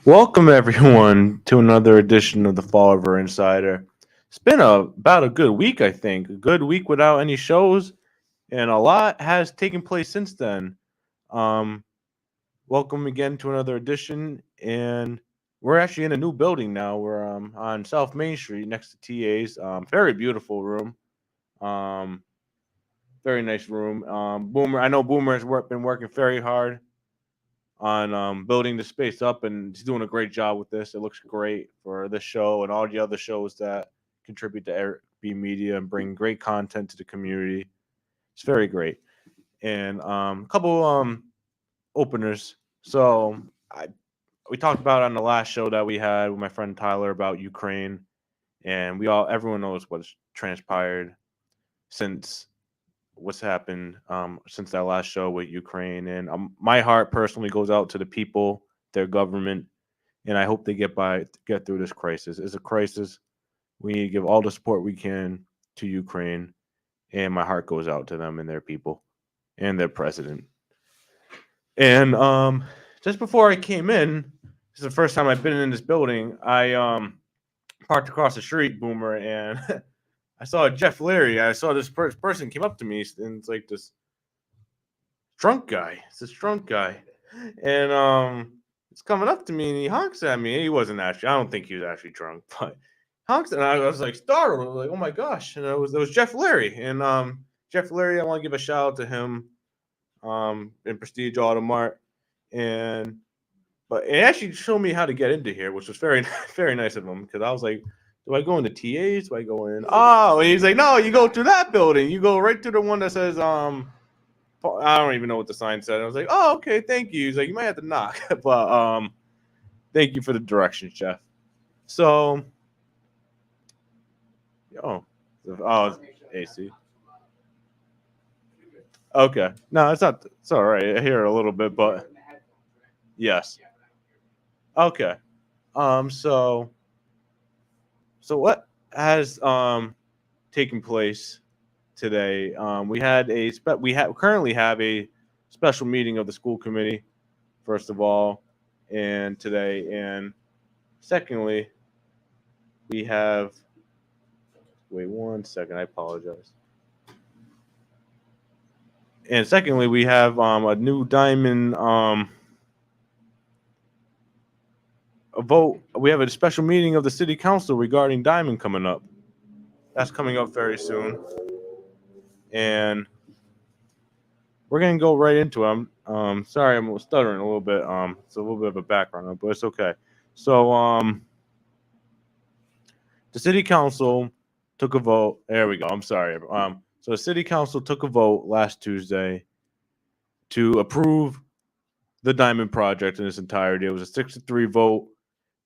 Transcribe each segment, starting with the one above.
Welcome everyone to another edition of the Fall River Insider. It's been about a good week, I think. A good week without any shows, and a lot has taken place since then. Um, Welcome again to another edition, and we're actually in a new building now. We're on South Main Street next to TA's. Very beautiful room. Um, Very nice room. Boomer, I know Boomer has been working very hard on building the space up, and he's doing a great job with this. It looks great for this show and all the other shows that contribute to Eric B Media and bring great content to the community. It's very great. And a couple openers. So I we talked about on the last show that we had with my friend Tyler about Ukraine, and everyone knows what's transpired since what's happened since that last show with Ukraine. And my heart personally goes out to the people, their government, and I hope they get through this crisis. It's a crisis. We need to give all the support we can to Ukraine, and my heart goes out to them and their people and their president. And just before I came in, this is the first time I've been in this building. I parked across the street, Boomer, and I saw Jeff Leary. I saw this person came up to me, and it's like this drunk guy. It's this drunk guy, and it's coming up to me and he honks at me. He wasn't actually. I don't think he was actually drunk, but honks, and I was like startled. I was like, oh my gosh! And it was Jeff Leary, and Jeff Leary. I want to give a shout out to him, in Prestige Auto Mart, and but it actually showed me how to get into here, which was very very nice of him because I was like. Do I go into TAs? Do I go in? Oh, and he's like, no, you go through that building. You go right to the one that says I don't even know what the sign said. I was like, "Oh, okay, thank you." He's like, "You might have to knock," but thank you for the directions, Jeff. So, oh, oh, AC. Okay, no, it's not. It's all right. I hear it a little bit, but yes. Okay. So, what has taken place today? We currently have a special meeting of the school committee. First of all, and today, and secondly, we have. Wait 1 second. I apologize. And secondly, we have a new diamond a vote. We have a special meeting of the city council regarding diamond coming up. That's coming up very soon, and we're gonna go right into it. Sorry, I'm stuttering a little bit. It's a little bit of a background, but it's okay. So the city council took a vote. There we go. I'm sorry. So the city council took a vote last Tuesday to approve the Diamond Project in its entirety. It was a 6-3 vote.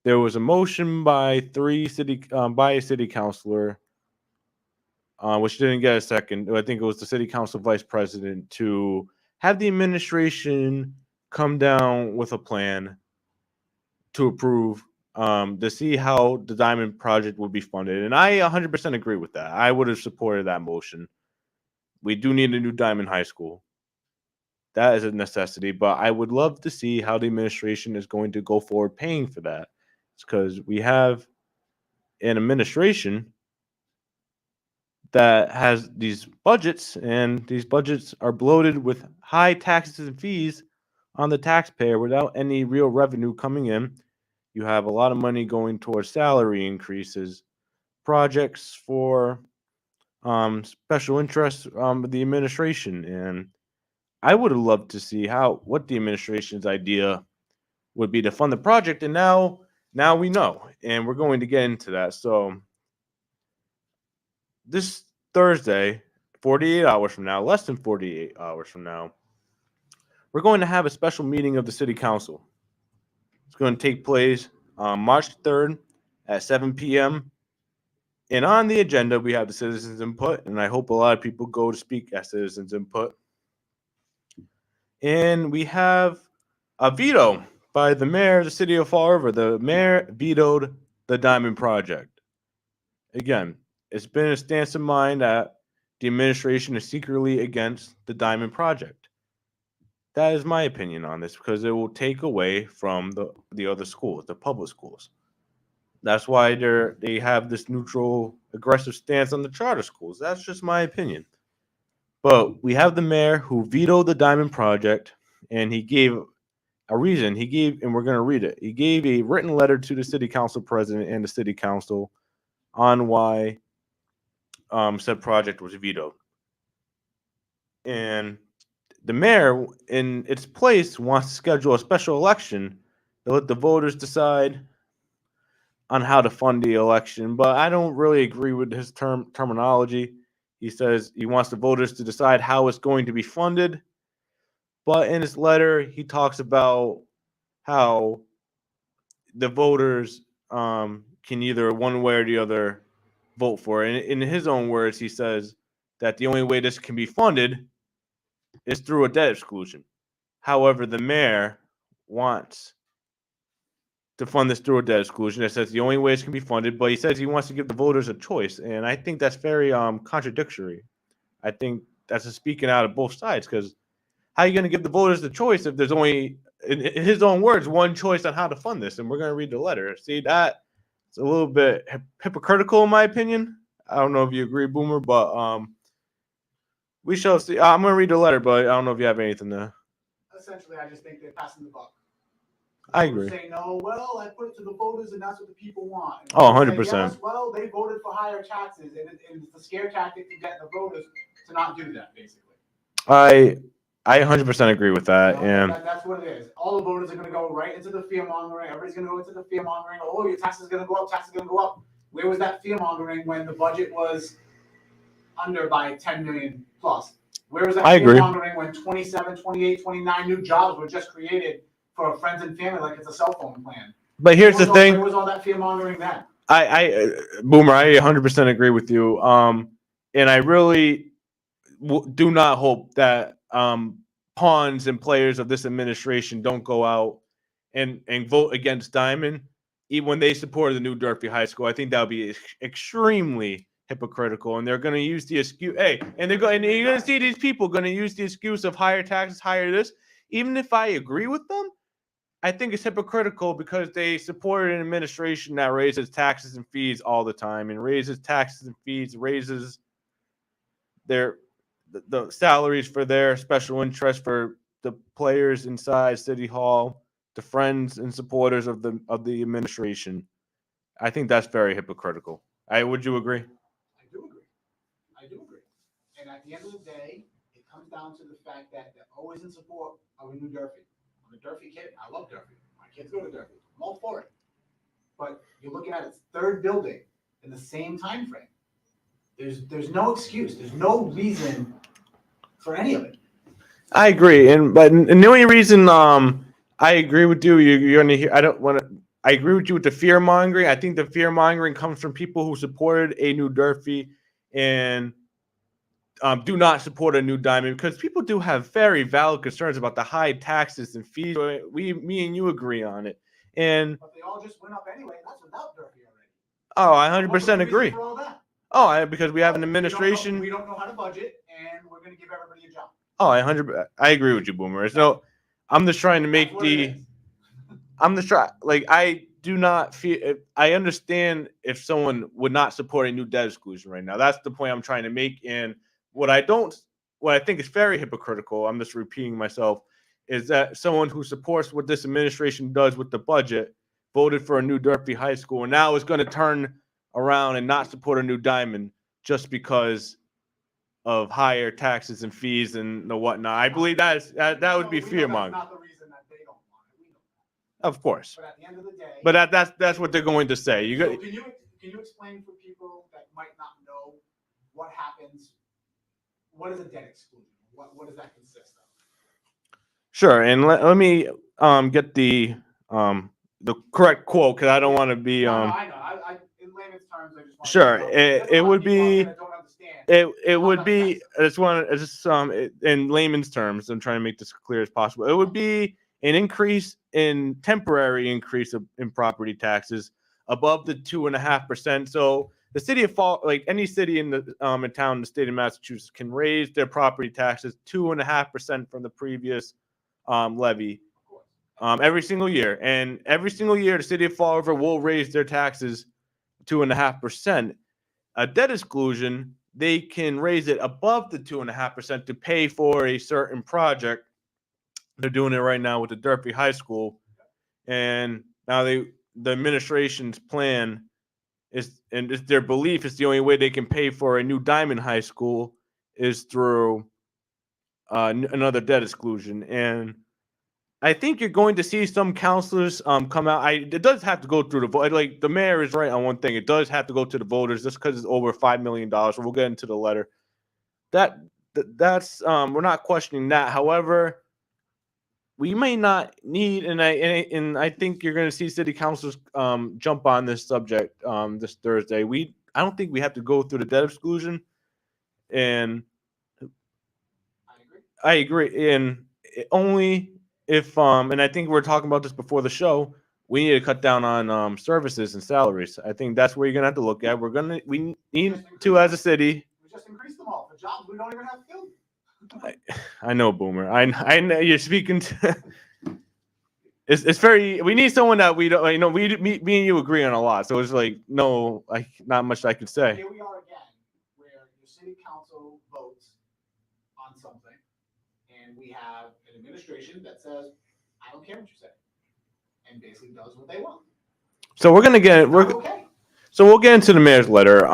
There was a motion by a city councilor, which didn't get a second. I think it was the city council vice president to have the administration come down with a plan to approve to see how the Diamond Project would be funded. And I 100% agree with that. I would have supported that motion. We do need a new Diamond High School. That is a necessity, but I would love to see how the administration is going to go forward paying for that. It's because we have an administration that has these budgets, and these budgets are bloated with high taxes and fees on the taxpayer without any real revenue coming in. You have a lot of money going towards salary increases, projects for special interests of the administration, and I would have loved to see what the administration's idea would be to fund the project, and now we know, and we're going to get into that. So this Thursday, 48 hours from now, less than 48 hours from now, we're going to have a special meeting of the city council. It's going to take place on March 3rd at 7 p.m. And on the agenda, we have the citizens input, and I hope a lot of people go to speak at citizens input. And we have a veto by the mayor of the city of Fall River. The mayor vetoed the Diamond Project. Again, it's been a stance of mine that the administration is secretly against the Diamond Project. That is my opinion on this because it will take away from the other schools, the public schools. That's why they have this neutral, aggressive stance on the charter schools. That's just my opinion. But we have the mayor who vetoed the Diamond Project, and he gave a reason. He gave, and we're going to read it. He gave a written letter to the city council president and the city council on why said project was vetoed. And the mayor, in its place, wants to schedule a special election to let the voters decide on how to fund the election. But I don't really agree with his terminology. He says he wants the voters to decide how it's going to be funded. But in his letter, he talks about how the voters can either one way or the other vote for it. In his own words, he says that the only way this can be funded is through a debt exclusion. However, the mayor wants to fund this through a debt exclusion. It says the only way it can be funded, but he says he wants to give the voters a choice, and I think that's very contradictory. I think that's speaking out of both sides because how are you going to give the voters the choice if there's only, in his own words, one choice on how to fund this? And we're going to read the letter. See, that it's a little bit hypocritical in my opinion. I don't know if you agree, Boomer, but we shall see. I'm going to read the letter, but I don't know if you have anything to. Essentially, I just think they're passing the buck. I agree. Say no. Well, I put it to the voters, and that's what the people want. And 100%. Yes, well, they voted for higher taxes, and it's a scare tactic to get the voters to not do that. Basically, I 100% agree with that, and that's what it is. All the voters are going to go right into the fear mongering. Everybody's going to go into the fear mongering. Oh, your taxes are going to go up. Taxes are going to go up. Where was that fear mongering when the budget was under by 10 million plus? Where was that fear mongering when 27, 28, 29 new jobs were just created for friends and family, like it's a cell phone plan? But here's the thing. Where was all that fear mongering then? Boomer, I 100% agree with you. And I really do not hope that pawns and players of this administration don't go out and vote against Diamond even when they supported the new Durfee High School. I think that would be extremely hypocritical, and they're going to use the excuse. Hey, and you're going to see these people going to use the excuse of higher taxes, higher this. Even if I agree with them, I think it's hypocritical because they supported an administration that raises taxes and fees all the time and raises taxes and fees, raises the salaries for their special interest for the players inside City Hall, the friends and supporters of the administration. I think that's very hypocritical. Would you agree? I do agree. And at the end of the day, it comes down to the fact that they're always in support of a new Durfee. I'm a Durfee kid. I love Durfee. My kids go to Durfee. I'm all for it. But you're looking at its third building in the same time frame. There's no excuse. There's no reason for any of it. I agree, and the only reason I agree with you, you're gonna hear. I agree with you with the fear mongering. I think the fear mongering comes from people who supported a new Durfee and do not support a new Diamond because people do have very valid concerns about the high taxes and fees. Me and you agree on it, but they all just went up anyway. That's without Durfee already. Oh, I 100% agree. Because we have an administration. We don't know how to budget, and we're going to give everybody a job. Oh, I agree with you, Boomer. So I'm just trying to make I do not feel. I understand if someone would not support a new debt exclusion right now. That's the point I'm trying to make. And what I think is very hypocritical, I'm just repeating myself, is that someone who supports what this administration does with the budget voted for a new Durfee High School and now is going to turn around and not support a new Diamond just because of higher taxes and fees and the whatnot. I believe that would be fear mongering. That's not the reason that they don't want it. We know that. Of course. But at the end of the day. But that's what they're going to say. Can you explain for people that might not know what happens? What is a debt exclusion? What does that consist of? Sure, and let me get the correct quote because I don't want to be No, I know. In layman's terms, I just want sure. To it would be. Don't understand. It would be. In layman's terms. I'm trying to make this clear as possible. It would be an temporary increase in property taxes above the 2.5%. So the city of like any city in the in town in the state of Massachusetts can raise their property taxes 2.5% from the previous levy Of course. every single year, and every single year the city of Fall River will raise their taxes 2.5%. A debt exclusion, they can raise it above the 2.5% to pay for a certain project. They're doing it right now with the Durfee High School, and now the administration's plan is, and it's their belief, is the only way they can pay for a new Diamond High School is through another debt exclusion. And I think you're going to see some counselors come out. It does have to go through the vote. Like the mayor is right on one thing. It does have to go to the voters just because it's over $5 million. So we'll get into the letter. That's we're not questioning that. However, we may not need, and I think you're going to see city councilors jump on this subject this Thursday. I don't think we have to go through the debt exclusion, and I agree. And only if and I think we are talking about this before the show. We need to cut down on services and salaries. I think that's where you're gonna have to look at. We need to, as a city. We just increased them all for jobs we don't even have filled. I know, Boomer. I know you're speaking to. It's very. We need someone that we don't. Me and you agree on a lot. So it's like not much I can say. Here we are again, where your city council votes on something, and we have an administration that says, "I don't care what you say," and basically does what they want. So we're gonna get Okay. So we'll get into the mayor's letter.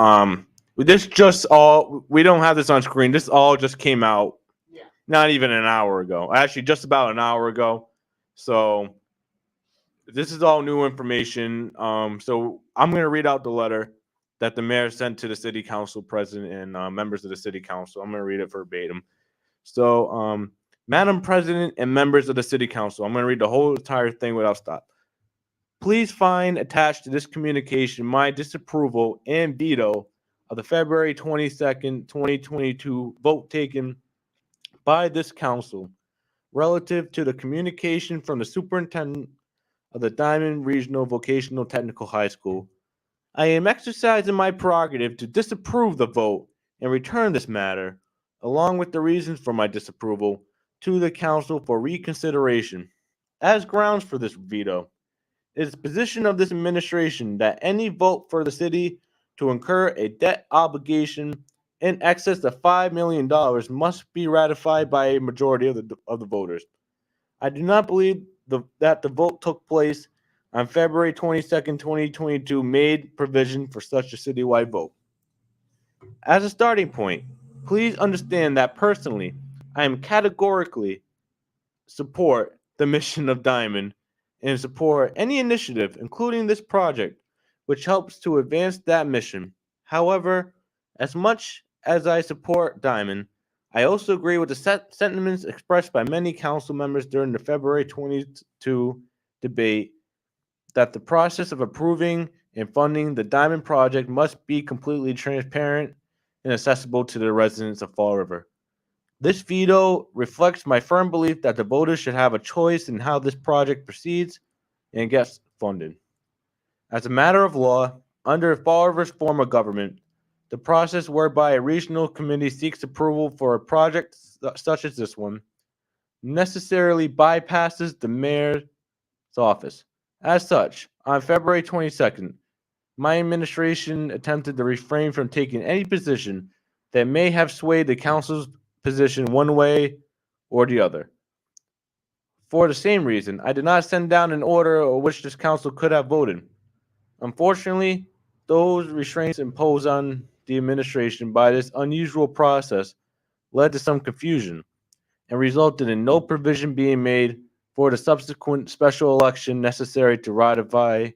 This just all, we don't have this on screen. This all just came out. Yeah. Not even an hour ago. Actually, just about an hour ago. So this is all new information. So I'm going to read out the letter that the mayor sent to the city council president and members of the city council. I'm going to read it verbatim. So, Madam President and members of the city council, I'm going to read the whole entire thing without stop. Please find attached to this communication my disapproval and veto of the February 22nd, 2022 vote taken by this council relative to the communication from the superintendent of the Diamond Regional Vocational Technical High School. I am exercising my prerogative to disapprove the vote and return this matter, along with the reasons for my disapproval, to the council for reconsideration. As grounds for this veto, it is the position of this administration that any vote for the city to incur a debt obligation in excess of $5 million must be ratified by a majority of the voters. I do not believe that the vote took place on February 22nd, 2022 made provision for such a citywide vote. As a starting point, please understand that personally, I am categorically support the mission of Diamond and support any initiative, including this project, which helps to advance that mission. However, as much as I support Diamond, I also agree with the sentiments expressed by many council members during the February 22 debate that the process of approving and funding the Diamond project must be completely transparent and accessible to the residents of Fall River. This veto reflects my firm belief that the voters should have a choice in how this project proceeds and gets funded. As a matter of law, under Fall River's form of government, the process whereby a regional committee seeks approval for a project such as this one necessarily bypasses the mayor's office. As such, on February 22nd, my administration attempted to refrain from taking any position that may have swayed the council's position one way or the other. For the same reason, I did not send down an order on which this council could have voted. Unfortunately, those restraints imposed on the administration by this unusual process led to some confusion and resulted in no provision being made for the subsequent special election necessary to ratify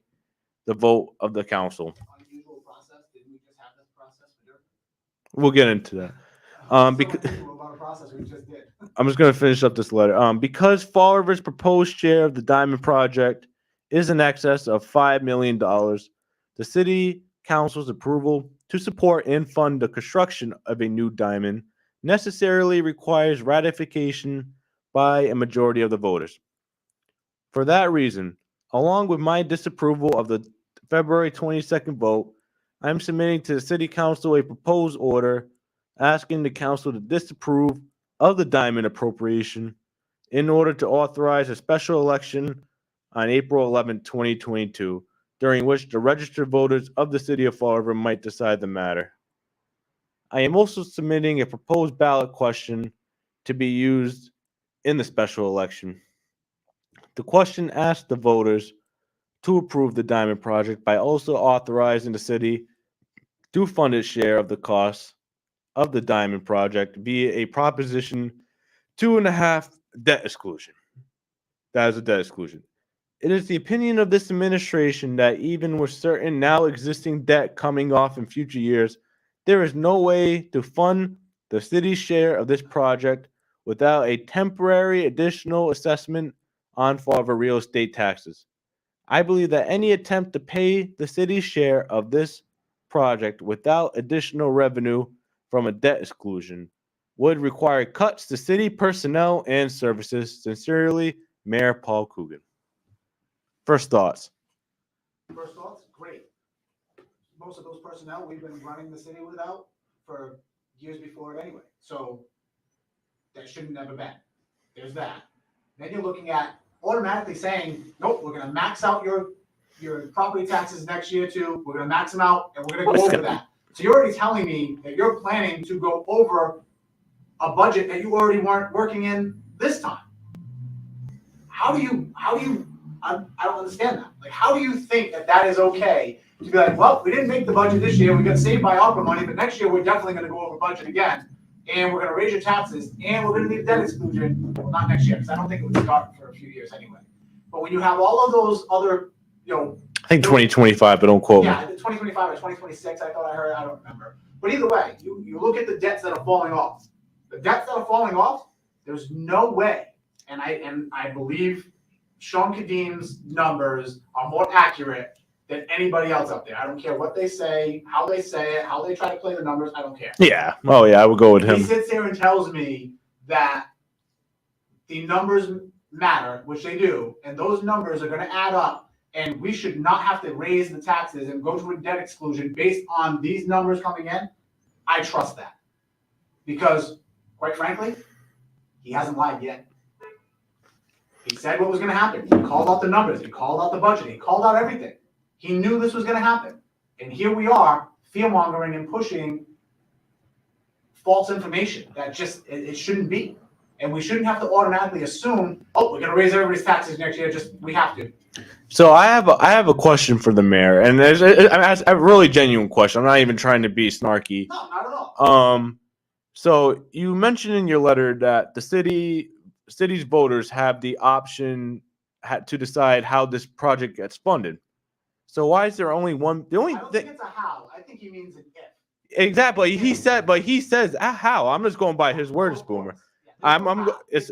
the vote of the council. Unusual process. Didn't we just have this process for Durfee? We'll get into that. Because about a process we just did. I'm just going to finish up this letter. Because Fall River's proposed share of the Diamond project is in excess of $5 million, the city council's approval to support and fund the construction of a new Diamond necessarily requires ratification by a majority of the voters. For that reason, along with my disapproval of the February 22nd vote, I am submitting to the city council a proposed order asking the council to disapprove of the Diamond appropriation in order to authorize a special election on April 11, 2022, during which the registered voters of the city of Fall River might decide the matter. I am also submitting a proposed ballot question to be used in the special election. The question asks the voters to approve the Diamond Project by also authorizing the city to fund its share of the costs of the Diamond Project via a Proposition 2.5 debt exclusion. That is a debt exclusion. It is the opinion of this administration that even with certain now existing debt coming off in future years, there is no way to fund the city's share of this project without a temporary additional assessment on Fall River real estate taxes. I believe that any attempt to pay the city's share of this project without additional revenue from a debt exclusion would require cuts to city personnel and services. Sincerely, Mayor Paul Coogan. First thoughts. First thoughts, great. Most of those personnel we've been running the city without for years before it anyway. So that shouldn't never been. There's that. Then you're looking at automatically saying, nope, we're gonna max out your property taxes next year too. We're gonna max them out and we're gonna go over that. So you're already telling me that you're planning to go over a budget that you already weren't working in this time. How do you I don't understand that. Like, how do you think that that is okay to be like, well, we didn't make the budget this year, we got saved by opera money, but next year we're definitely going to go over budget again, and we're going to raise your taxes, and we're going to need debt exclusion. Well, not next year, because I don't think it would start for a few years anyway. But when you have all of those other, I think 2025, but don't quote me. yeah, 2025 or 2026, I thought I heard, I don't remember. But either way, you look at the debts that are falling off. The debts that are falling off, there's no way, and I believe Sean Kadim's numbers are more accurate than anybody else up there. I don't care what they say, how they try to play the numbers. I don't care. Yeah. Oh, yeah. I would go with He him. sits there and tells me that the numbers matter, which they do, and those numbers are going to add up, and we should not have to raise the taxes and go to a debt exclusion based on these numbers coming in. I trust that. Because, quite frankly, he hasn't lied yet. He said what was going to happen. He called out the numbers. He called out the budget. He called out everything. He knew this was going to happen. And here we are, fear-mongering and pushing false information that just, it shouldn't be. And we shouldn't have to automatically assume, oh, we're going to raise everybody's taxes next year. We have to. So I have a question for the mayor, and it's a really genuine question. I'm not even trying to be snarky. No, not at all. So you mentioned in your letter that the city's voters have the option to decide how this project gets funded. So why is there only one? The only I don't think it's a how. I think he means an if. Exactly. He says how. I'm just going by his words, Boomer. It's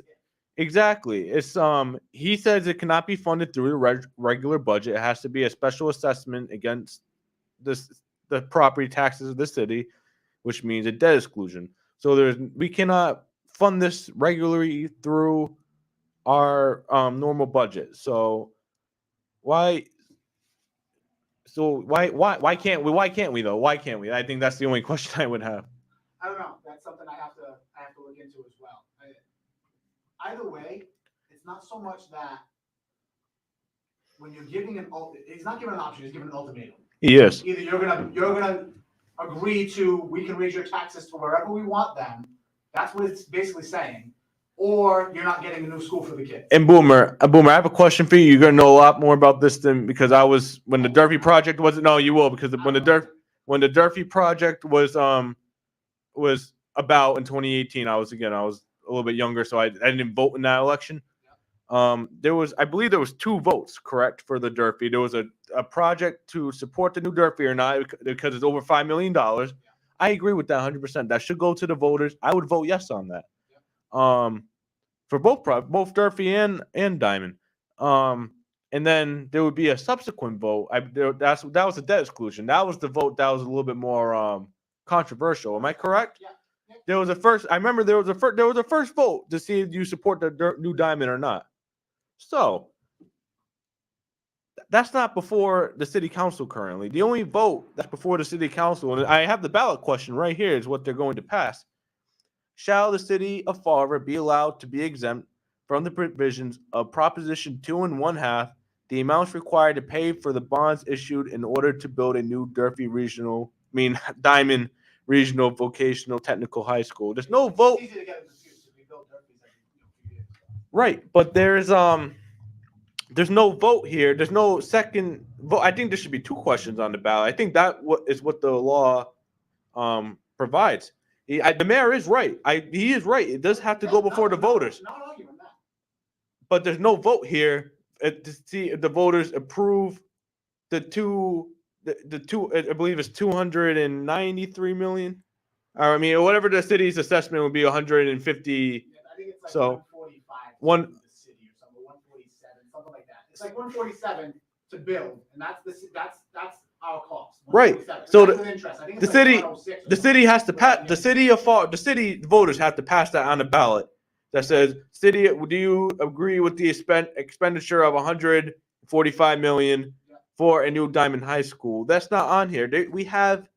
exactly. It's he says it cannot be funded through the regular budget. It has to be a special assessment against the property taxes of the city, which means a debt exclusion. So we cannot fund this regularly through our normal budget. So why can't we? Why can't we though? Why can't we? I think that's the only question I would have. I don't know. That's something I have to look into as well. Either way, it's not so much that when you're giving he's not giving an option. He's giving an ultimatum. Yes. Either you're gonna agree to, we can raise your taxes to wherever we want them. That's what it's basically saying. Or you're not getting a new school for the kids. And Boomer, I have a question for you. You're gonna know a lot more about this than because I was when the Durfee project was. No, you will because when the Durfee project was about in 2018, I was a little bit younger, so I didn't vote in that election. I believe there was 2 votes, correct, for the Durfee. There was a project to support the new Durfee or not because it's over $5 million. I agree with that 100%. That should go to the voters. I would vote yes on that. For both Durfee and Diamond. And then there would be a subsequent vote. That was a debt exclusion. That was the vote that was a little bit more controversial. Am I correct? Yeah. There was a first. I remember there was a first vote to see if you support the new Diamond or not. So that's not before the city council currently. The only vote that's before the city council, and I have the ballot question right here, is what they're going to pass. Shall the city of Fall River be allowed to be exempt from the provisions of Proposition 2 1/2, the amounts required to pay for the bonds issued in order to build a new Diamond Regional Vocational Technical High School. There's no vote. It's easy to get them confused because we built Durfee's like, a few years ago. Right, but there's no vote here. There's no second vote. I think there should be two questions on the ballot. I think that is what the law provides. The mayor is right. He is right. It does have to go before the voters. Not arguing that. But there's no vote here to see if the voters approve the two. I believe it's 293 million. I mean, whatever the city's assessment would be, 150. I think it's like So, 145 one- to the city or something, 147, something like that. It's like 147 to build, and that's our cost. Right. 147. So That's with interest. I think it's the like city- 106 or The city has to something. pass. The city voters have to pass that on the ballot. That says, "City, do you agree with the expenditure of 145 million for a new Diamond High School?" That's not on here. We have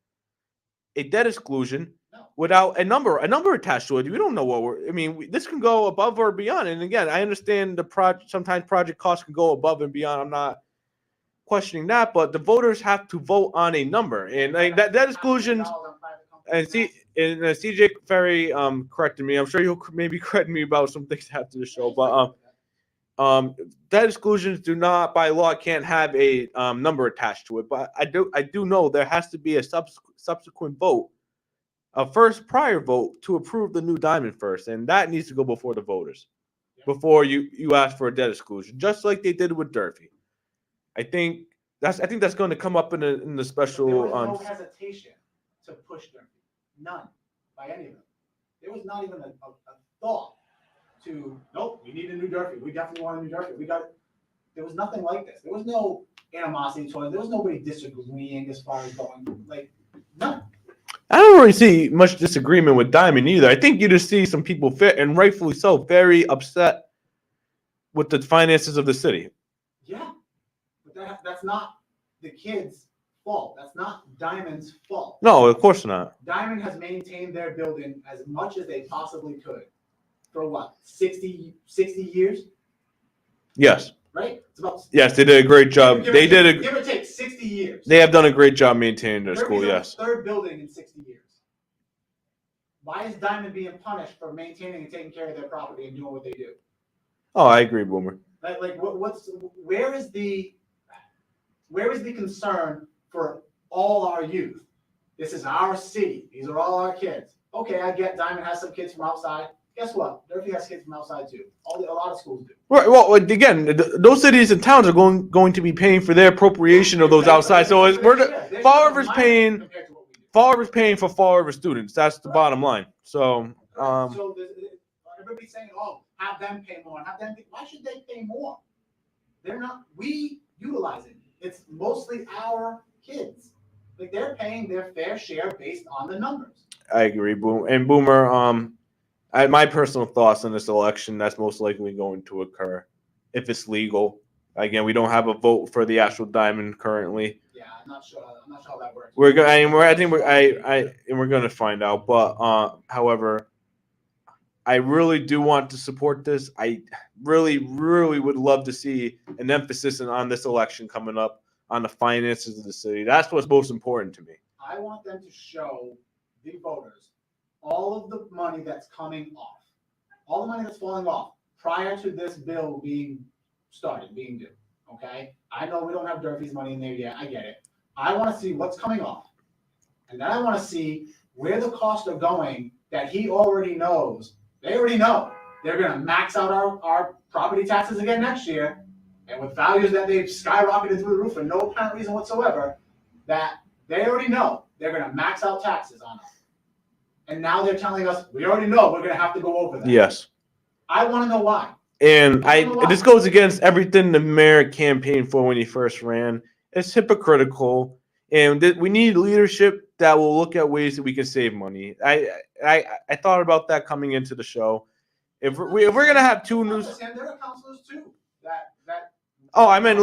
a debt exclusion No. without a number attached to it. We don't know what we're. I mean, this can go above or beyond. And again, I understand sometimes project costs can go above and beyond. I'm not questioning that, but the voters have to vote on a number, and like, that exclusions. And CJ Ferry corrected me. I'm sure he'll maybe correct me about some things after the show, but debt exclusions do not, by law, can't have a number attached to it. But I do know there has to be a subsequent vote, a first prior vote to approve the new Diamond first, and that needs to go before the voters before you ask for a debt exclusion, just like they did with Durfee. I think that's going to come up in the special. There was no hesitation to push Durfee. None by any of them. There was not even a thought to, nope, we need a new Durfee. We definitely want a new Durfee. There was nothing like this. There was no animosity toward it. There was nobody disagreeing as far as going, like, none. I don't really see much disagreement with Diamond either. I think you just see some people and rightfully so, very upset with the finances of the city. Yeah, but that's not the kids' fault. That's not Diamond's fault. No, of course not. Diamond has maintained their building as much as they possibly could for what, 60 years, Yes. right? It's about Yes, they did a great job. give or take 60 years. They have done a great job maintaining their school. Derby's on Yes. its third building in 60 years. Why is Diamond being punished for maintaining and taking care of their property and doing what they do? Oh, I agree, Boomer. Where is the concern for all our youth? This is our city. These are all our kids. Okay, I get Diamond has some kids from outside. Guess what? Durfee has kids from outside too. A lot of schools do. Right. Well, again, those cities and towns are going to be paying for their appropriation of those outside. So Fall River's paying. Compared to what we do. Fall River's paying for Fall River students. That's the bottom line. So, So everybody's saying, "Oh, have them pay more." Why should they pay more? They're not. We utilize it. It's mostly our kids. Like, they're paying their fair share based on the numbers. I agree, Boomer. My personal thoughts on this election, that's most likely going to occur if it's legal. Again, we don't have a vote for the actual Diamond currently. Yeah, I'm not sure how that works. We're going to find out. But however, I really do want to support this. I really, really would love to see an emphasis on this election coming up on the finances of the city. That's what's most important to me. I want them to show the voters all of the money that's coming off, all the money that's falling off prior to this bill being due. Okay? I know we don't have Durfee's money in there yet. I get it. I want to see what's coming off. And then I want to see where the costs are going that he already knows. They already know they're going to max out our property taxes again next year. And with values that they've skyrocketed through the roof for no apparent reason whatsoever, that they already know they're going to max out taxes on us. And now they're telling us, we already know we're going to have to go over that. Yes. I want to know why. And this goes against everything the mayor campaigned for when he first ran. It's hypocritical, and we need leadership that will look at ways that we can save money. I thought about that coming into the show. If we're gonna have two news, And there are counselors too that. oh, I meant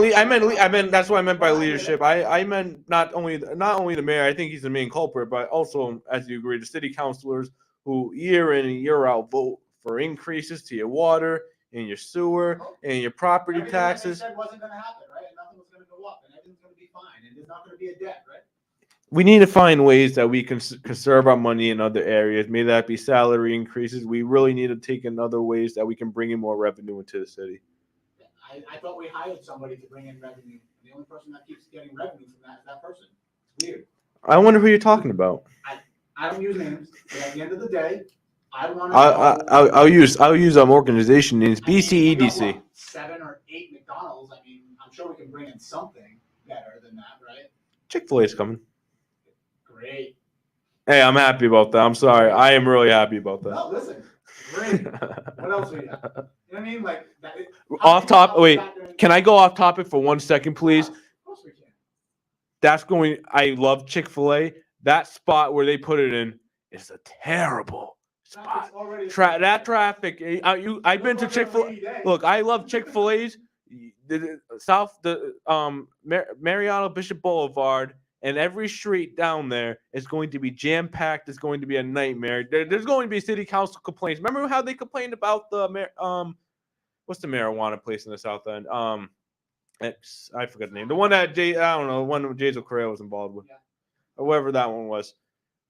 that's what I meant by leadership. I meant not only the mayor. I think he's the main culprit, but also, as you agree, the city councilors who year in and year out vote for increases to your water and your sewer and your property Everything that they taxes. said wasn't going to happen, right? And nothing was going to go up, and everything's going to be fine, and there's not going to be a debt, right? We need to find ways that we can conserve our money in other areas. May that be salary increases. We really need to take in other ways that we can bring in more revenue into the city. I thought we hired somebody to bring in revenue. The only person that keeps getting revenue from that is that person. It's weird. I wonder who you're talking about. I don't use names, but at the end of the day, I want to know. I'll use organization names. I mean, we got, BCEDC. what, 7 or 8 McDonald's. I mean, I'm sure we can bring in something better than that, right? Chick-fil-A is coming. Great. Hey, I'm happy about that. I'm sorry. I am really happy about that. No, listen. Great. What else we got? You know what I mean? Like that. Off top. Wait, can I go off topic for 1 second, please? Of course we can. That's going. I love Chick-fil-A. That spot where they put it in is a terrible spot. That traffic. I've been to Chick-fil-A. Look, I love Chick-fil-A's. Mariano Bishop Boulevard. And every street down there is going to be jam-packed. It's going to be a nightmare. There's going to be city council complaints. Remember how they complained about the what's the marijuana place in the South End? I forgot the name. The one that the one that Jason Correa was involved with, or whatever that one was.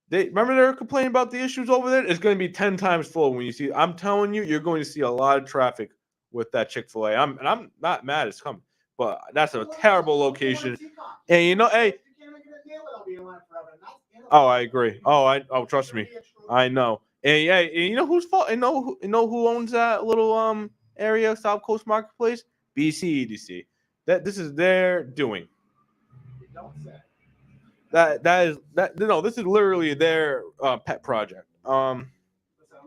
They were complaining about the issues over there. It's going to be 10 times full when you see. I'm telling you, you're going to see a lot of traffic with that Chick-fil-A. I'm not mad it's coming, but that's a terrible location. And hey. Oh, I agree. Trust me, I know. And yeah, you know whose fault? You know who owns that little area, South Coast Marketplace? BCEDC. This is their doing. This is literally their pet project. Listen, I'm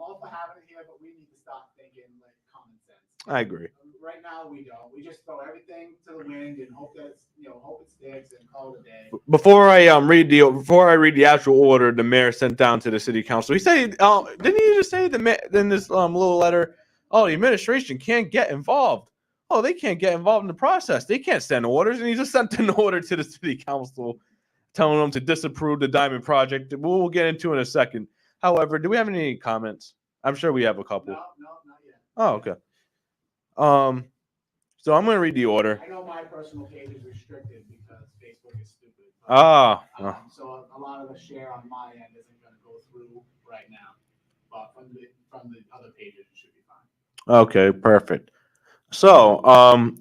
all for having it here, but we need to stop thinking like common sense. I agree. Right now, we don't. We just throw everything to the wind and hope that hope it sticks and call it a day. Before I read the actual order the mayor sent down to the city council, he said, didn't he just say in this little letter, the administration can't get involved. Oh, they can't get involved in the process. They can't send orders, and he just sent an order to the city council telling them to disapprove the Diamond Project. We'll get into in a second. However, do we have any comments? I'm sure we have a couple. No, not yet. Oh, okay. So I'm going to read the order. I know my personal page is restricted because Facebook is stupid. So a lot of the share on my end isn't going to go through right now. But from the other pages, it should be fine. Okay, perfect. So,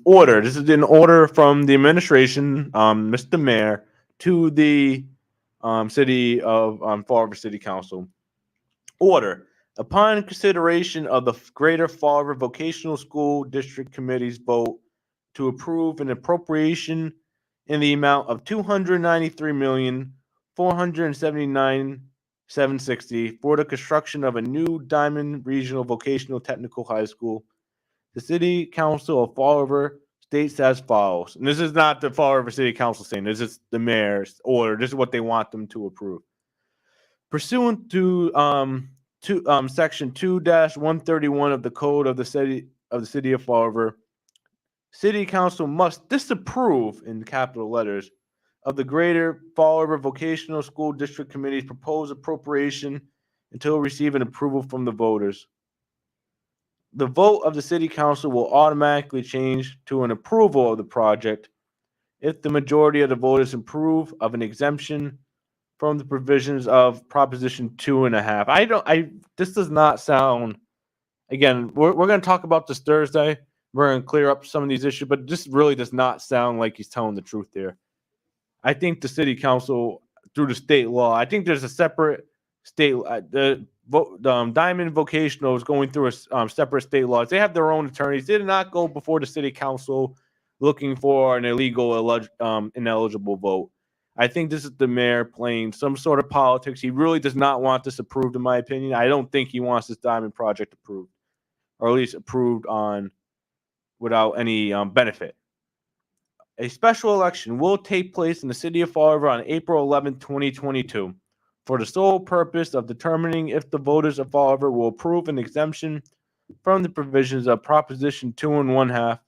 order. This is an order from the administration, Mr. Mayor, to the city of Fall River City Council. Order. Upon consideration of the Greater Fall River Vocational School District Committee's vote to approve an appropriation in the amount of $293,479,760 for the construction of a new Diamond Regional Vocational Technical High School, the City Council of Fall River states as follows. And this is not the Fall River City Council saying this is the mayor's order. This is what they want them to approve. Pursuant to Section 2-131 of the Code of the City of Fall River, City Council must disapprove, in capital letters, of the Greater Fall River Vocational School District Committee's proposed appropriation until receiving approval from the voters. The vote of the City Council will automatically change to an approval of the project if the majority of the voters approve of an exemption from the provisions of Proposition 2.5. This does not sound. Again, we're going to talk about this Thursday. We're going to clear up some of these issues, but this really does not sound like he's telling the truth there. I think the City Council, through the state law, I think there's a separate state. Diamond Vocational is going through a separate state laws. They have their own attorneys. They did not go before the City Council looking for an ineligible vote. I think this is the mayor playing some sort of politics. He really does not want this approved, in my opinion. I don't think he wants this Diamond project approved, or at least approved on without any benefit. A special election will take place in the city of Fall River on April 11, 2022, for the sole purpose of determining if the voters of Fall River will approve an exemption from the provisions of Proposition 2.5,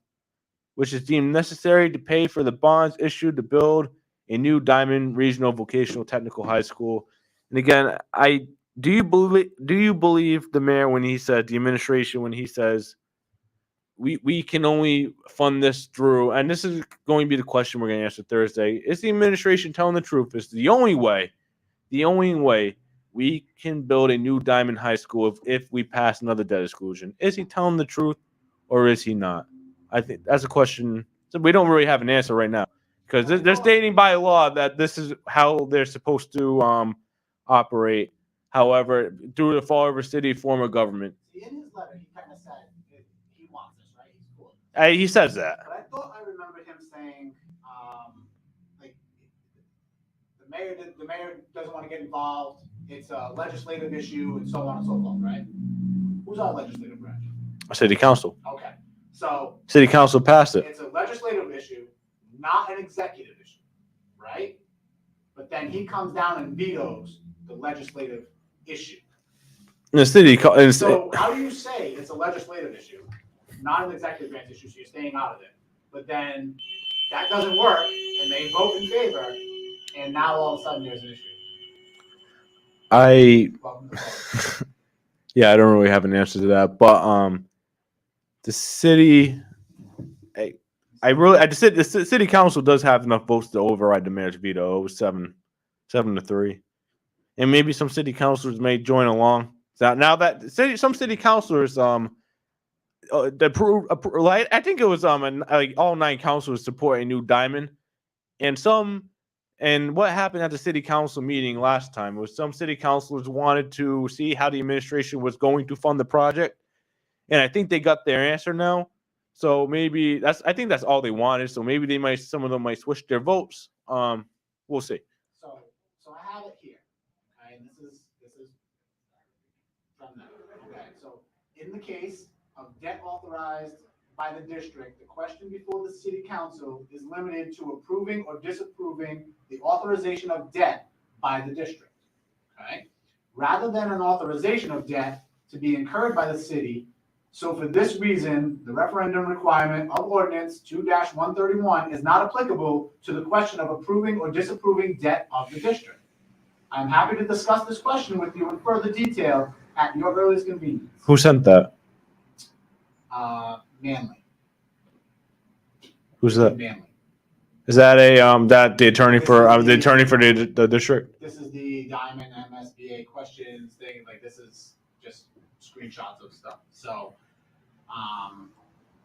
which is deemed necessary to pay for the bonds issued to build a new Diamond Regional Vocational Technical High School. And again, do you believe the mayor when he said, the administration when he says we can only fund this through, and this is going to be the question we're going to answer Thursday. Is the administration telling the truth? Is the only way we can build a new Diamond High School if we pass another debt exclusion? Is he telling the truth or is he not? I think that's a question. So we don't really have an answer right now because they're stating by law that this is how they're supposed to operate. However, through the Fall River City form of government. In his letter, he kind of said that he wants this, right? He's cool. He says that. But I thought I remembered him saying, like, the mayor doesn't want to get involved. It's a legislative issue and so on and so forth, right? Who's our legislative branch? City Council. Okay. So City Council passed it. it's a legislative issue, not an executive issue, right? But then he comes down and vetoes the legislative issue. The city. So how do you say it's a legislative issue, not an executive branch issue, so you're staying out of it? But then that doesn't work, and they vote in favor, and now all of a sudden there's an issue. Yeah, I don't really have an answer to that, but the city, the city council does have enough votes to override the mayor's veto. It was 7-3, and maybe some city councilors may join along. Now that some city councilors, I think it was like all 9 councilors support a new Diamond, and what happened at the city council meeting last time was some city councilors wanted to see how the administration was going to fund the project, and I think they got their answer now. So maybe I think that's all they wanted. So maybe some of them might switch their votes. We'll see. So I have it here. Okay, and this is from them. Okay, so in the case of debt authorized by the district, the question before the city council is limited to approving or disapproving the authorization of debt by the district. Okay, rather than an authorization of debt to be incurred by the city. So for this reason, the referendum requirement of ordinance 2-131 is not applicable to the question of approving or disapproving debt of the district. I'm happy to discuss this question with you in further detail at your earliest convenience. Who sent that? Manley. Who's that? Manley. Is that the attorney for the district? This is the Diamond MSBA questions thing. Like, this is just screenshots of stuff. So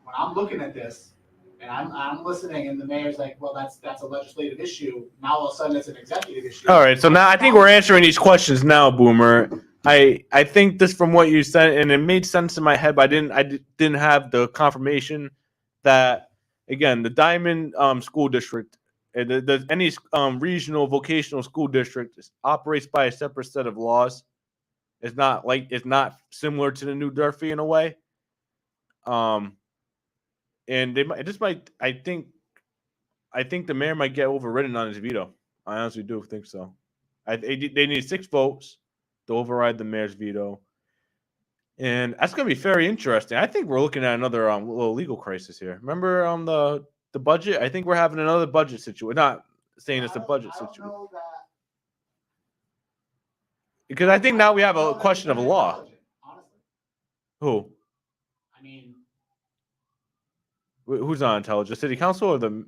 when I'm looking at this and I'm listening, and the mayor's like, well, that's a legislative issue. Now all of a sudden it's an executive issue. All right, so now I think we're answering these questions now, Boomer. I think this from what you said, and it made sense in my head, but I didn't have the confirmation that, again, the Diamond school district, any regional vocational school district operates by a separate set of laws. It's not similar to the New Durfee in a way. And I think the mayor might get overridden on his veto. I honestly do think so. They need 6 votes to override the mayor's veto, and that's going to be very interesting. I think we're looking at another little legal crisis here. Remember the budget? I think we're having another budget situation. Not saying it's a budget situation, because I think now we have a question of a law. Honestly. Who? I mean, Who's on intelligence? City council or the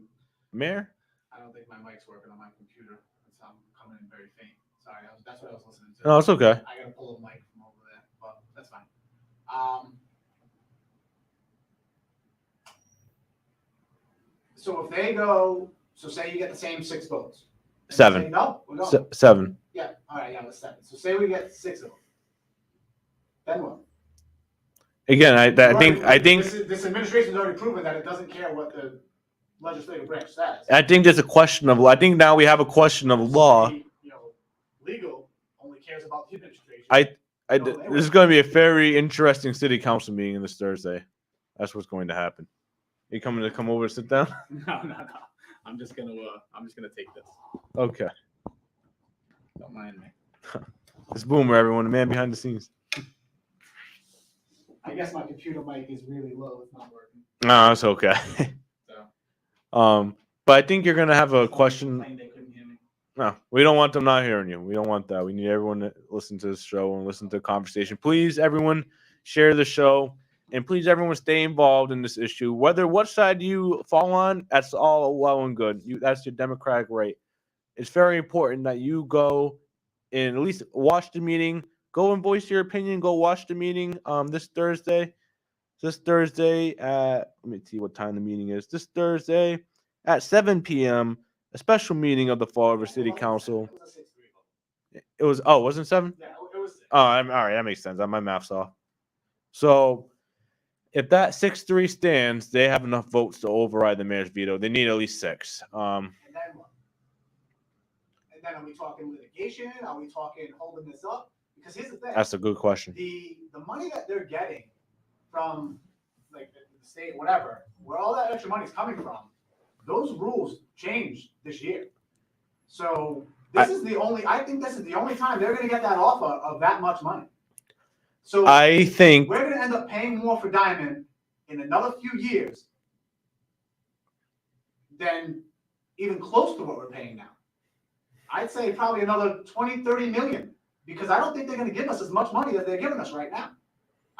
mayor? I don't think my mic's working on my computer. I'm coming in very faint. Sorry, that's what I was listening to. No, it's okay. I gotta pull a mic from over there, but that's fine. So if they go, say you get the same 6 votes. 7. Say, no, we're going. 7. Yeah, all right, yeah, it was 7. So say we get 6 of them. Then what? Again, I think this administration's already proven that it doesn't care what the legislative branch says. I think there's a question of. I think now we have a question of law. Legal only cares about the administration. This is going to be a very interesting city council meeting this Thursday. That's what's going to happen. You coming to come over to sit down? No. I'm just gonna take this. Okay. Don't mind me. It's Boomer, everyone, the man behind the scenes. I guess my computer mic is really low. It's not working. No, it's okay. So. But I think you're gonna have a question. They couldn't hear me. No, we don't want them not hearing you. We don't want that. We need everyone to listen to this show and listen to the conversation. Please, everyone, share the show. And please, everyone, stay involved in this issue. Whether what side you fall on, that's all well and good. That's your democratic right. It's very important that you go and at least watch the meeting. Go and voice your opinion. Go watch the meeting this Thursday. This Thursday at, let me see what time the meeting is. This Thursday at 7 p.m., a special meeting of the Fall River City Council. It was, wasn't 7? Yeah, it was 6. Oh, all right. That makes sense. My math's off. So if that 6-3 stands, they have enough votes to override the mayor's veto. They need at least 6. And then what? And then are we talking litigation? Are we talking holding this up? Because here's the thing. That's a good question. The money that they're getting from like the state, whatever, where all that extra money is coming from, those rules changed this year. So I think this is the only time they're going to get that offer of that much money. So I think we're going to end up paying more for Diamond in another few years than even close to what we're paying now. I'd say probably another 20, 30 million, because I don't think they're going to give us as much money as they're giving us right now.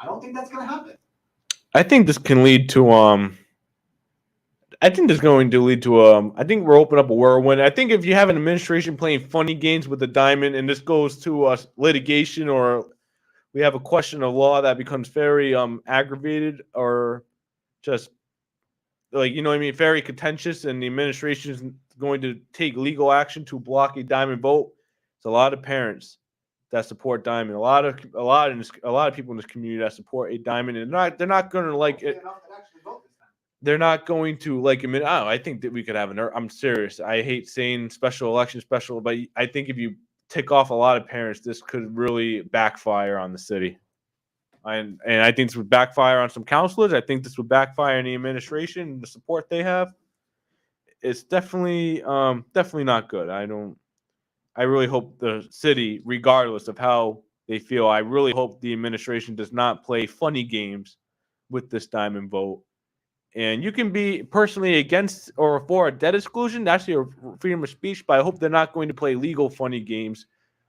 I don't think that's going to happen. I think this can lead to I think we're opening up a whirlwind. I think if you have an administration playing funny games with the Diamond and this goes to litigation, or we have a question of law that becomes very aggravated or just like, you know what I mean, very contentious, and the administration is going to take legal action to block a Diamond vote, it's a lot of parents that support Diamond, a lot of people in this community that support a Diamond, and they're not going to like it. They're not going to like him. I think that we could have I'm serious. I hate saying special, but I think if you tick off a lot of parents, this could really backfire on the city. And I think this would backfire on some counselors. I think this would backfire on the administration and the support they have. It's definitely not good. I really hope the city, regardless of how they feel, I really hope the administration does not play funny games with this Diamond vote. And you can be personally against or for a debt exclusion. That's your freedom of speech. But I hope they're not going to play legal funny games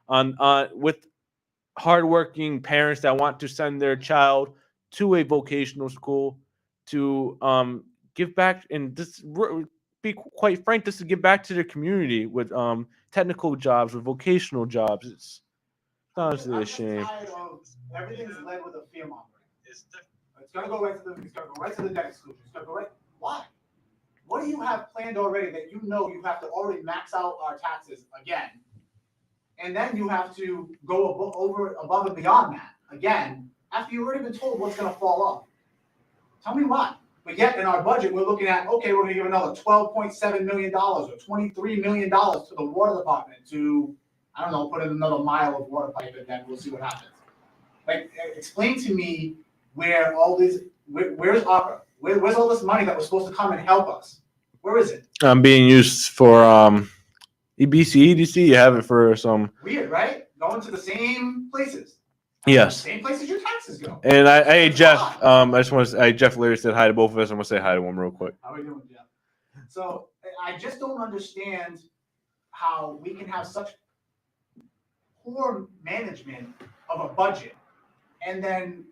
with hardworking parents that want to send their child to a vocational school to give back. And this, be quite frank, this is give back to their community with technical jobs, with vocational jobs. It's honestly a shame. Everything's led with a fear mongering. It's gonna go right to the debt exclusion. It's gonna go right. Why? What do you have planned already that you know you have to already max out our taxes again, and then you have to go above and beyond that again after you've already been told what's gonna fall off? Tell me why. But yet in our budget we're looking at, okay, we're gonna give another $12.7 million or $23 million to the water department to, I don't know, put in another mile of water pipe, and then we'll see what happens. Like, explain to me where all these, where's ARPA? Where's all this money that was supposed to come and help us? Where is it? Being used for EBC, EDC. You have it for some weird, right? Going to the same places. Yes. Same places your taxes go. And I Jeff. Jeff Leary said hi to both of us. I'm gonna say hi to him real quick. How are you doing, Jeff? So I just don't understand how we can have such poor management of a budget, and then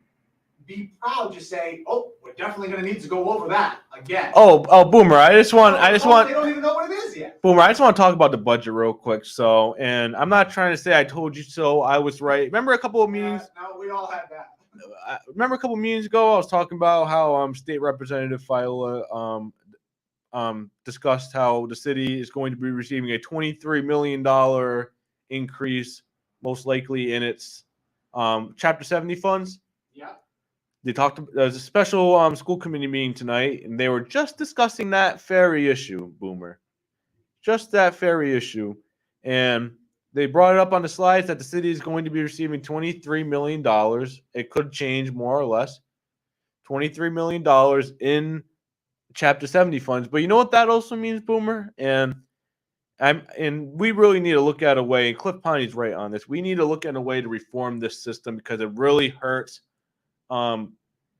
be proud to say, "Oh, we're definitely going to need to go over that again." Oh, Boomer! I just want. They don't even know what it is yet. Boomer! I just want to talk about the budget real quick. So, and I'm not trying to say I told you so. I was right. Remember a couple of meetings? No, we all had that. Remember a couple of meetings ago, I was talking about how State Representative Fiola discussed how the city is going to be receiving a $23 million increase, most likely in its Chapter 70 funds. Yeah. They talked. There's a special school committee meeting tonight, and they were just discussing that ferry issue, Boomer. Just that ferry issue, and they brought it up on the slides that the city is going to be receiving $23 million. It could change more or less. $23 million in Chapter 70 funds, but you know what that also means, Boomer? And we really need to look at a way. And Cliff Ponty's right on this. We need to look at a way to reform this system because it really hurts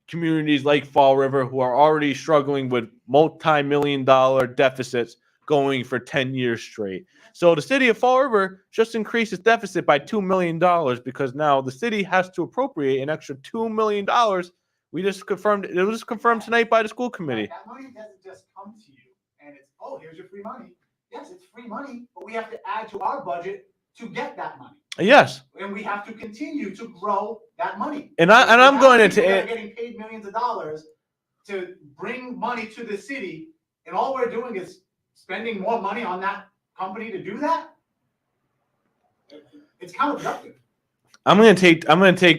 communities like Fall River who are already struggling with multi-million-dollar deficits going for 10 years straight. So the city of Fall River just increased its deficit by $2 million because now the city has to appropriate an extra $2 million We just confirmed. It was confirmed tonight by the school committee. That money doesn't just come to you and it's, oh, here's your free money. Yes, it's free money, but we have to add to our budget to get that money. Yes. And we have to continue to grow that money. And I'm going into it. Getting paid millions of dollars to bring money to the city, and all we're doing is spending more money on that company to do that. It's counterproductive. I'm gonna take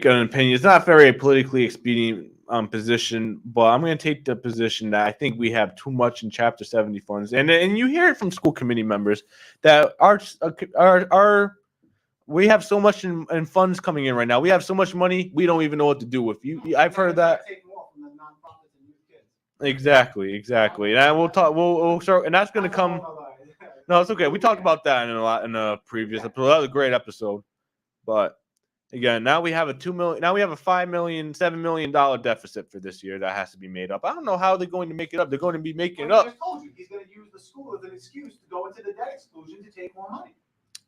an opinion. It's not very politically expedient position, but I'm gonna take the position that I think we have too much in Chapter 70 funds, and you hear it from school committee members that our we have so much in funds coming in right now. We have so much money, we don't even know what to do with. I've heard that. Take more from the nonprofits and youth kids. Exactly. And we'll talk. We'll start, and that's gonna come. No, it's okay. We talked about that in a previous episode. That was a great episode. But again, now we have a $2 million. Now we have a $5 million, $7 million deficit for this year that has to be made up. I don't know how they're going to make it up. They're going to be making it up. I just told you he's going to use the school as an excuse to go into the debt exclusion to take more money.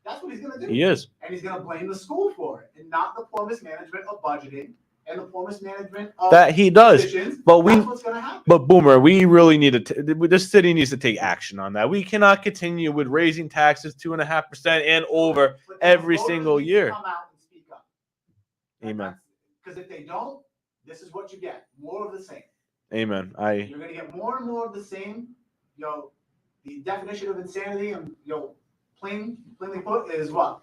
That's what he's going to do. He is, and he's going to blame the school for it, and not the poor mismanagement of budgeting and the poor mismanagement of that he does. But that's what's going to happen. But Boomer, we really need to. This city needs to take action on that. We cannot continue with raising taxes 2.5% and over every single year. Come out and speak up. Amen. Because if they don't, this is what you get: more of the same. Amen. You're going to get more and more of the same. The definition of insanity, and plainly put, is what?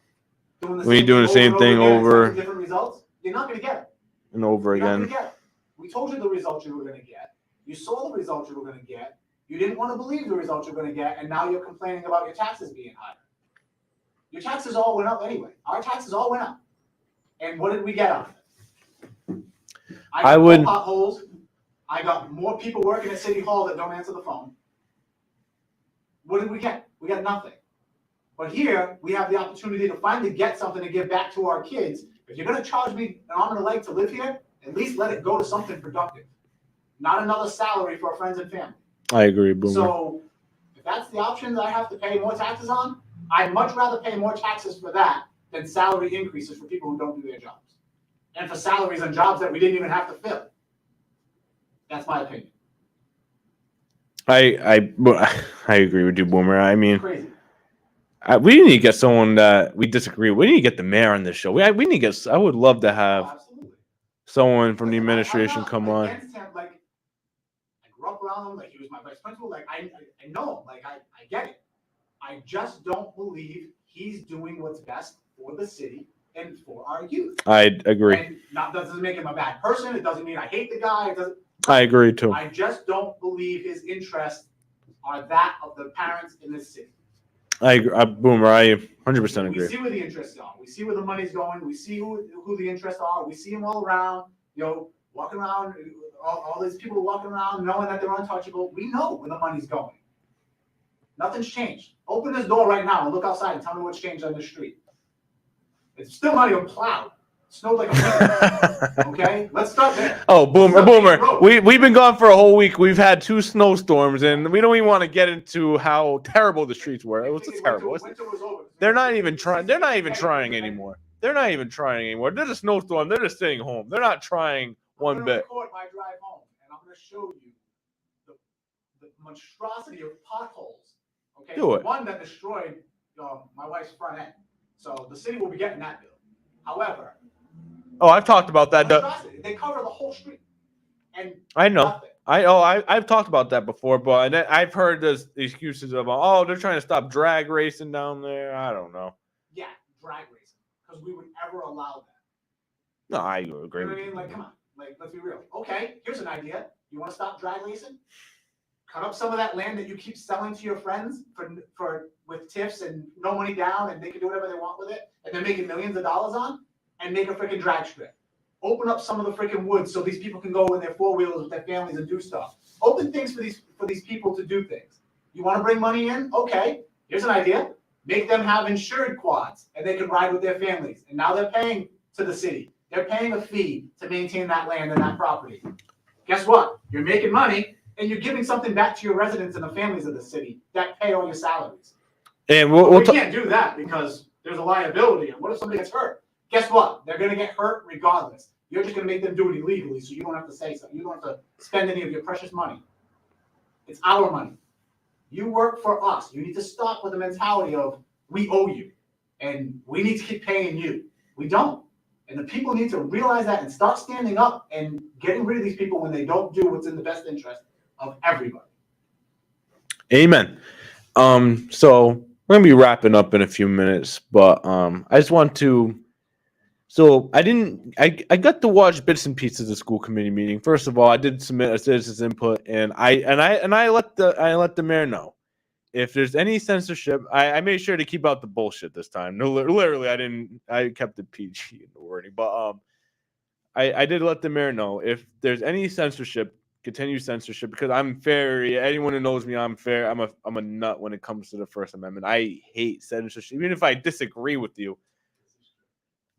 Doing the same thing over different results. You're not going to get it. And over again. We told you the results you were going to get. You saw the results you were going to get. You didn't want to believe the results you're going to get, and now you're complaining about your taxes being higher. Your taxes all went up anyway. Our taxes all went up. And what did we get out of it? I got more potholes. I got more people working at City Hall that don't answer the phone. What did we get? We got nothing. But here, we have the opportunity to finally get something to give back to our kids. If you're going to charge me an arm and a leg to live here, at least let it go to something productive. Not another salary for friends and family. I agree, Boomer. So if that's the option that I have to pay more taxes on, I'd much rather pay more taxes for that than salary increases for people who don't do their jobs. And for salaries on jobs that we didn't even have to fill. That's my opinion. I agree with you, Boomer. I mean, crazy. We need to get someone that we disagree with. We need to get the mayor on this show. We need to get. I would love to have someone from the administration come on. Him. Like, I grew up around him. Like, he was my vice principal. Like, I know him. Like, I get it. I just don't believe he's doing what's best for the city and for our youth. I agree. And that doesn't make him a bad person. It doesn't mean I hate the guy. It doesn't. I agree too. I just don't believe his interests are that of the parents in this city. I agree. Boomer, I 100% agree. We see where the interests are. We see where the money's going. We see who the interests are. We see them all around, walking around, all these people walking around knowing that they're untouchable. We know where the money's going. Nothing's changed. Open this door right now and look outside and tell me what's changed on the street. It's still not even plowed. It snowed like a week. Okay? Let's start there. Oh, Boomer. We've been gone for a whole week. We've had 2 snowstorms, and we don't even want to get into how terrible the streets were. It was terrible. They're not even trying. They're not even trying anymore. They're There's a snowstorm. They're just sitting home. They're not trying one bit. I'm going to record my drive home, and I'm going to show you the monstrosity of potholes. Okay? Do it. One that destroyed my wife's front end. So the city will be getting that bill. However, I've talked about that. They cover the whole street. And I know. Nothing. I've talked about that before, but I've heard the excuses of, they're trying to stop drag racing down there. I don't know. Yeah, drag racing, because we would ever allow that. No, I agree. You know what I mean? Like, come on, let's be real. Okay, here's an idea. You want to stop drag racing? Cut up some of that land that you keep selling to your friends for with tips and no money down, and they can do whatever they want with it, and they're making millions of dollars on, and make a freaking drag strip. Open up some of the freaking woods so these people can go in their 4-wheelers with their families and do stuff. Open things for these people to do things. You want to bring money in? Okay, here's an idea. Make them have insured quads, and they can ride with their families. And now they're paying to the city. They're paying a fee to maintain that land and that property. Guess what? You're making money, and you're giving something back to your residents and the families of the city that pay all your salaries. And we can't do that because there's a liability. And what if somebody gets hurt? Guess what? They're going to get hurt regardless. You're just going to make them do it illegally, so you don't have to say something. You don't have to spend any of your precious money. It's our money. You work for us. You need to stop with the mentality of we owe you, and we need to keep paying you. We don't. And the people need to realize that and start standing up and getting rid of these people when they don't do what's in the best interest of everybody. Amen. So we're gonna be wrapping up in a few minutes, but I just want to. So I got to watch bits and pieces of the school committee meeting. First of all, I did submit a citizen's input, and I let the mayor know if there's any censorship. I made sure to keep out the bullshit this time. No, literally, I kept it PG in the wording, but I did let the mayor know if there's any censorship, continue censorship, because anyone who knows me, I'm fair. I'm a nut when it comes to the First Amendment. I hate censorship, even if I disagree with you.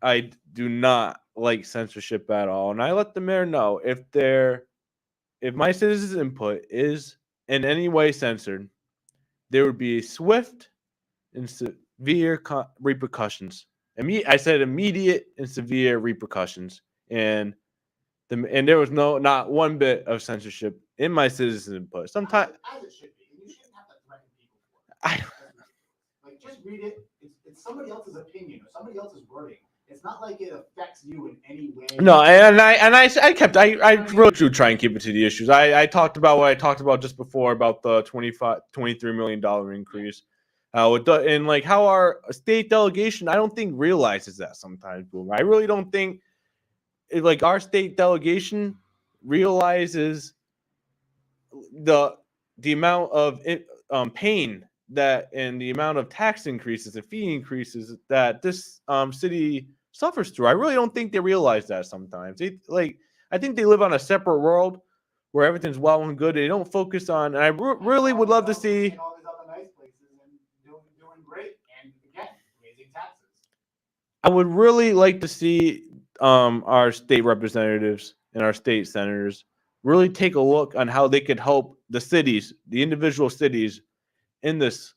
I do not like censorship at all, and I let the mayor know if my citizens' input is in any way censored, there would be swift and severe repercussions. I said immediate and severe repercussions, and there was not one bit of censorship in my citizens' input. Sometimes as it should be, and you shouldn't have to threaten people for it. Like, just read it. It's somebody else's opinion or somebody else's wording. It's not like it affects you in any way. No, I wrote to try and keep it to the issues. I talked about what I talked about just before about the $23 million increase. And like how our state delegation, I don't think realizes that sometimes. I really don't think like our state delegation realizes the amount of pain that and the amount of tax increases and fee increases that this city suffers through. I really don't think they realize that sometimes. I think they live on a separate world where everything's well and good. They don't focus on. And I really would love to see all these other nice places and doing great, and again raising taxes. I would really like to see our state representatives and our state senators really take a look on how they could help the cities, the individual cities in this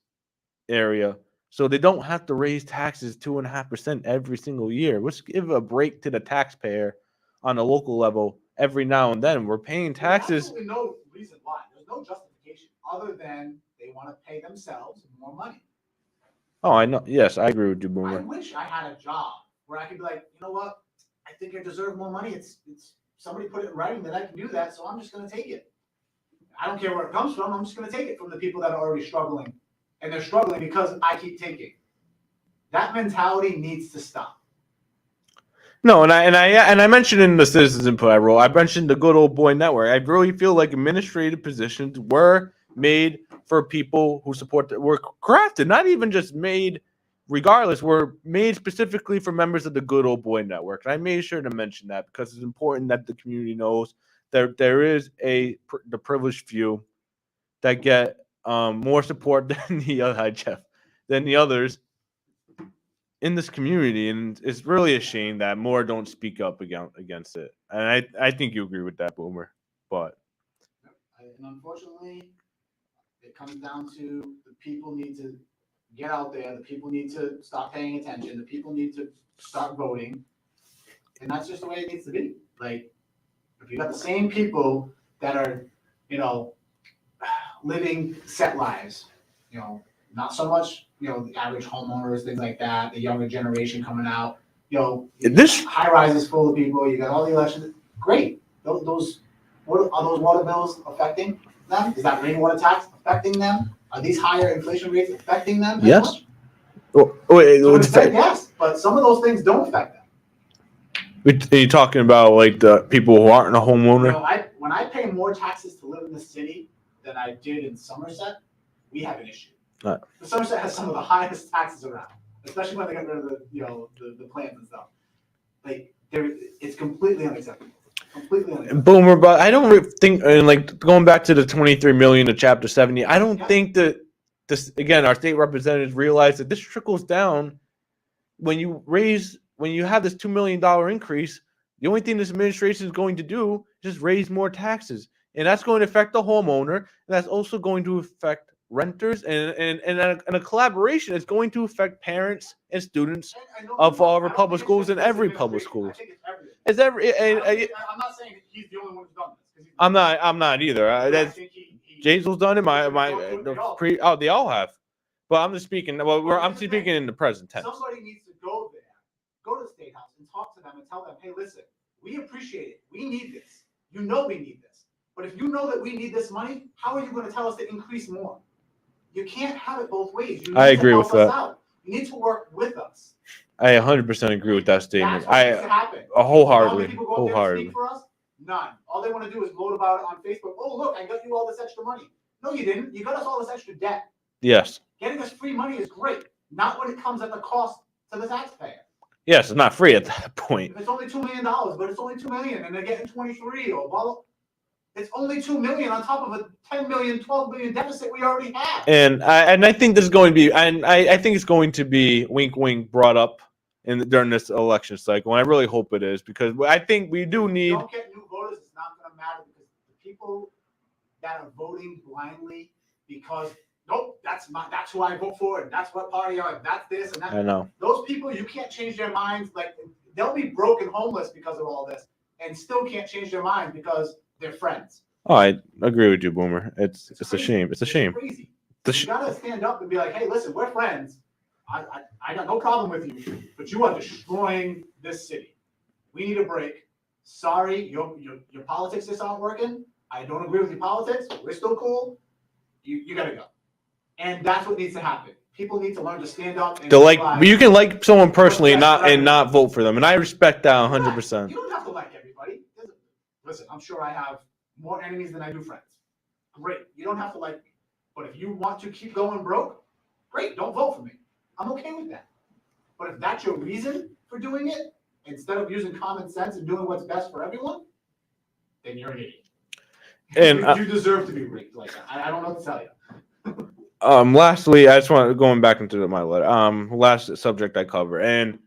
area, so they don't have to raise taxes 2.5% every single year. Let's give a break to the taxpayer on a local level every now and then. We're paying taxes. There's absolutely no reason why. There's no justification other than they want to pay themselves more money. Oh, I know. Yes, I agree with you, Boomer. I wish I had a job where I could be like, you know what? I think I deserve more money. It's somebody put it in writing that I can do that, so I'm just going to take it. I don't care where it comes from. I'm just going to take it from the people that are already struggling. And they're struggling because I keep taking. That mentality needs to stop. No, and I mentioned in the citizens input I wrote, I mentioned the good old boy network. I really feel like administrative positions were made for people who were crafted, not even just made regardless, were made specifically for members of the good old boy network. And I made sure to mention that because it's important that the community knows that there is the privileged few that get more support than the others in this community, and it's really a shame that more don't speak up against it. And I think you agree with that, Boomer. But and unfortunately, it comes down to the people need to get out there. The people need to stop paying attention. The people need to start voting, and that's just the way it needs to be. Like, if you got the same people that are, living set lives, not so much, the average homeowners, things like that, the younger generation coming out, this high rises full of people, you got all the elections. Great. Those what are those water bills affecting them? Is that rainwater tax affecting them? Are these higher inflation rates affecting them? Yes. Yes, but some of those things don't affect them. Are you talking about like the people who aren't a homeowner? When I pay more taxes to live in the city than I did in Somerset, we have an issue. Right. Somerset has some of the highest taxes around, especially when they get rid of the plants and stuff. Like, it's completely unacceptable. Completely unacceptable. Boomer, but I don't think, and like going back to the 23 million to Chapter 70, I don't think that this, again, our state representatives realize that this trickles down when you have this $2 million increase. The only thing this administration is going to do is just raise more taxes. And that's going to affect the homeowner. And that's also going to affect renters. And a collaboration is going to affect parents and students of all of our public schools and every public schools. As every, I'm not saying he's the only one who's done this. I'm not either. I That's think Jazel's done it. They They all have. But I'm just speaking. Well, I'm speaking in the present tense. Somebody needs to go there, go to the State House and talk to them and tell them, hey, listen, we appreciate it. We need this. You know we need this. But if you know that we need this money, how are you going to tell us to increase more? You can't have it both ways. You need I agree to with help us that. out. You need to work with us. I 100% agree with that statement. That's what needs to happen. Wholeheartedly. People go up there and speak for us? None. All they want to do is gloat about it on Facebook. Oh, look, I got you all this extra money. No, you didn't. You got us all this extra debt. Yes. Getting us free money is great. Not when it comes at the cost to the taxpayer. Yes, it's not free at that point. If it's only $2 million, but it's only $2 million and they're getting 23 or blah, blah. It's only $2 million on top of a 10 million, 12 million deficit we already have. And I think this is going to be, and I think it's going to be wink, wink brought up during this election cycle. And I really hope it is, because I think we do need. Don't get new voters. It's not going to matter, because the people that are voting blindly because nope, that's who I vote for, and that's what party that's this and that. I know. Those people, you can't change their minds. Like, they'll be broke and homeless because of all this, and still can't change their mind because they're friends. Oh, I agree with you, Boomer. It's a shame. It's a shame. Crazy. You gotta stand up and be like, hey, listen, we're friends. I got no problem with you, but you are destroying this city. We need a break. Sorry, your politics just aren't working. I don't agree with your politics. We're still cool. You gotta go. And that's what needs to happen. People need to learn to stand up and you can like someone personally not vote for them, and I respect that 100%. You don't have to like everybody. Listen, I'm sure I have more enemies than I do friends. Great. You don't have to like me. But if you want to keep going broke, great, don't vote for me. I'm okay with that. But if that's your reason for doing it, instead of using common sense and doing what's best for everyone, then you're an idiot. And you deserve to be rigged like that. I don't know what to tell you. Lastly, I just want going back into my letter. Last subject I cover, and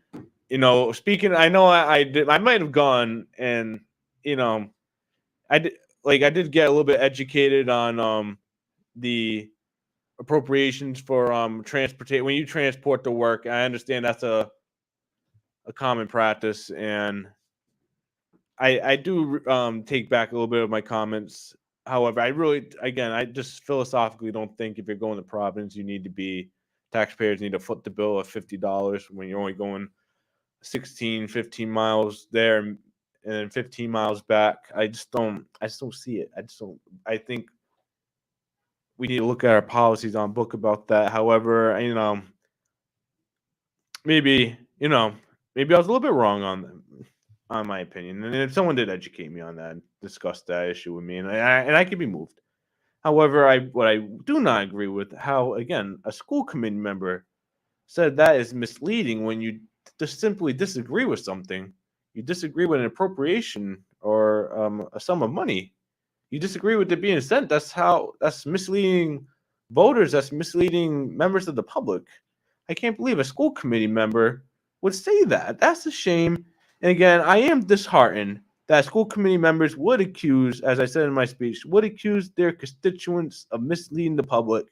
speaking, I know I might have gone, and I did get a little bit educated on the appropriations for transportation. When you transport to work, I understand that's a common practice, and I do take back a little bit of my comments. However, I just philosophically don't think if you're going to Providence, taxpayers need to foot the bill of $50 when you're only going 16, 15 miles there and then 15 miles back. I just don't see it. I think we need to look at our policies on book about that. However, maybe I was a little bit wrong on my opinion. And if someone did educate me on that and discuss that issue with me, and I could be moved. However, what I do not agree with, how, again, a school committee member said that is misleading when you just simply disagree with something. You disagree with an appropriation or a sum of money. You disagree with it being sent. That's misleading voters. That's misleading members of the public. I can't believe a school committee member would say that. That's a shame. And again, I am disheartened that school committee members would accuse, as I said in my speech, their constituents of misleading the public,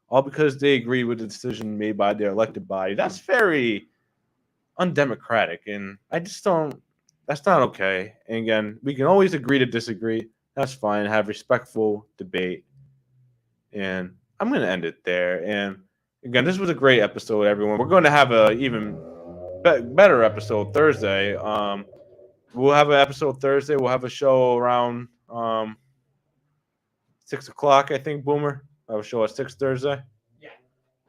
all because they agree with the decision made by their elected body. That's very undemocratic, and that's not okay. And again, we can always agree to disagree. That's fine. Have respectful debate. And I'm going to end it there. And again, this was a great episode, everyone. We're going to have a even better episode Thursday. We'll have an episode Thursday. We'll have a show around 6 o'clock, I think, Boomer. I'll have a show at 6 Thursday. Yeah.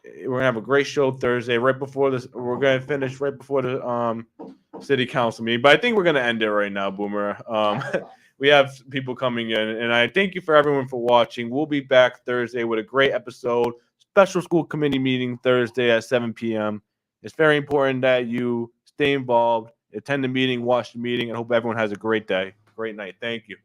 We're going to have a great show Thursday right before this. We're going to finish right before the city council meeting. But I think we're going to end it right now, Boomer. We have people coming in, and I thank you for everyone for watching. We'll be back Thursday with a great episode. Special school committee meeting Thursday at 7 p.m. It's very important that you stay involved, attend the meeting, watch the meeting, and hope everyone has a great day, great night. Thank you.